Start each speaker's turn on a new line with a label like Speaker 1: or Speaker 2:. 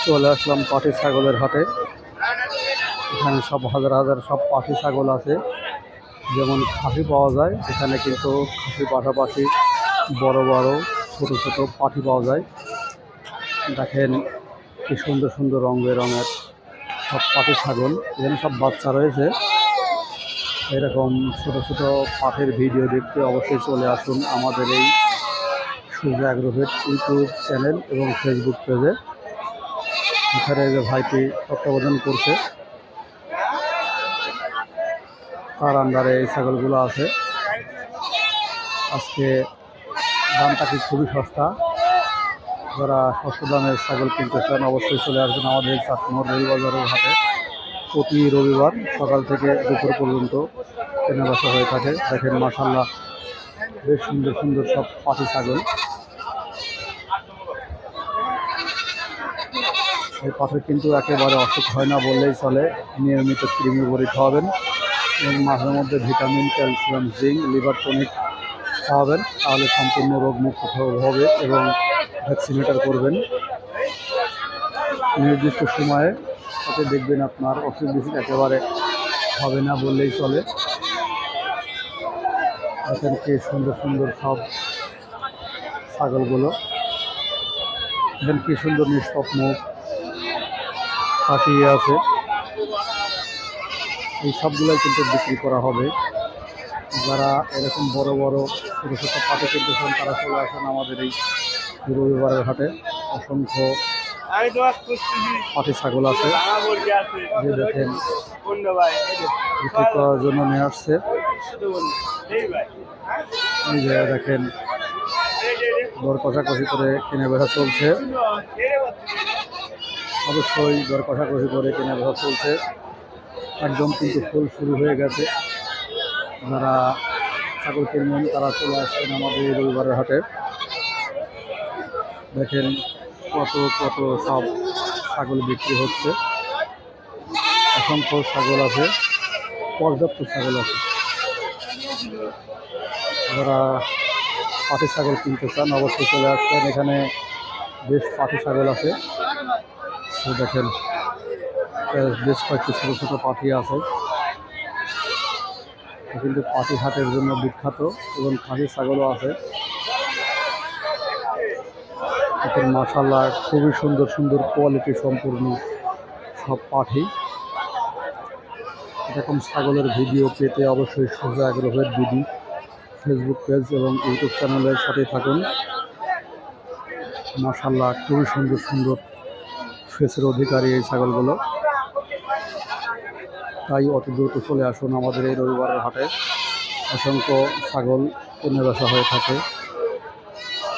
Speaker 1: চলে আসলাম পাটি ছাগলের হাটে। এখানে সব হাজার হাজার সব পাটি ছাগল আছে। যেমন খাসি পাওয়া যায়, এখানে কিন্তু খাসির পাশাপাশি বড় বড় ছোট ছোট পাটি পাওয়া যায়। দেখেন কি সুন্দর সুন্দর রং বেরঙের সব পাটি ছাগল। এখানে সব বাচ্চা রয়েছে। এরকম ছোট ছোট পাটির ভিডিও দেখতে অবশ্যই চলে আসুন আমাদের এই সূর্য অ্যাগ্রোভেট ইউটিউব চ্যানেল এবং ফেসবুক পেজে। এখানে যে ভাইটি তত্ত্বাবধান করছে, তার আন্ডারে এই ছাগলগুলো আছে। আজকে দামটা কি খুবই সস্তা। যারা সস্তা দামের ছাগল কিনতে চান অবশ্যই চলে আসবেন আমাদের চাটমোহর রেলবাজারের হাটে। প্রতি রবিবার সকাল থেকে দুপুর পর্যন্ত কেনাবেচা হয়ে থাকে। দেখেন মাশাআল্লাহ বেশ সুন্দর সুন্দর সব পাটি ছাগল। এই পাঠে কিন্তু একেবারে অসুখ হয় না বললেই চলে। নিয়মিত কৃমি বড়ি খাওয়াবেন এবং মাঝে মধ্যে vitamin, calcium, zinc, liver tonic খাওয়াবেন, তাহলে সম্পূর্ণ রোগমুক্ত হবে এবং ভ্যাকসিনেটার করবেন নির্দিষ্ট সময়ে। তাতে দেখবেন আপনার অসুখ বিসুখ একেবারে হবে না বললেই চলে। দেখেন কি সুন্দর সুন্দর সব ছাগলগুলো। দেখেন কি সুন্দর নিষ্পাপ মুখ তাকিয়ে আছে। এই সবগুলোই কিন্তু বিক্রি করা হবে। যারা এরকম বড় বড় ছোট ছোট পাটি কিনতে চান তারা চলে আসেন আমাদের এই রবিবারের হাটে। অসংখ্য পাটি ছাগল আছে, যে দেখেন বিক্রি করার জন্য নিয়ে আসছে। এই যে দেখেন দর কষাকষি করে কেনা বেচা চলছে। অবশ্যই দর কষাকষি করে কেনা বেচা চলছে। একদম কিন্তু ফুল শুরু হয়ে গেছে। যারা ছাগল কিনবেন তারা চলে আসছেন আমাদের এই রবিবারের হাটে। দেখেন কত কত সব ছাগল বিক্রি হচ্ছে। অসংখ্য ছাগল আছে, পর্যাপ্ত ছাগল আছে। যারা পাটি ছাগল কিনতে চান অবশ্যই চলে আসছেন। এখানে বেশ পাটি ছাগল আছে। দেখেন বেশ কয়েকটি ছোটো ছোটো পাখি আছে। কিন্তু পাটি হাটের জন্য বিখ্যাত এবং খাসি ছাগলও আছে। এখন মাশাআল্লাহ খুবই সুন্দর সুন্দর কোয়ালিটি সম্পূর্ণ সব পাঠি। এরকম ছাগলের ভিডিও পেতে অবশ্যই সূর্য অ্যাগ্রোভেট বিডি ফেসবুক পেজ এবং ইউটিউব চ্যানেলের সাথে থাকুন। মাশাআল্লাহ খুবই সুন্দর সুন্দর ফেসের অধিকারী এই ছাগলগুলো। তাই অত দ্রুত চলে আসুন আমাদের এই রবিবারের হাটে। অসংখ্য ছাগল কেনা বেচা হয়ে থাকে।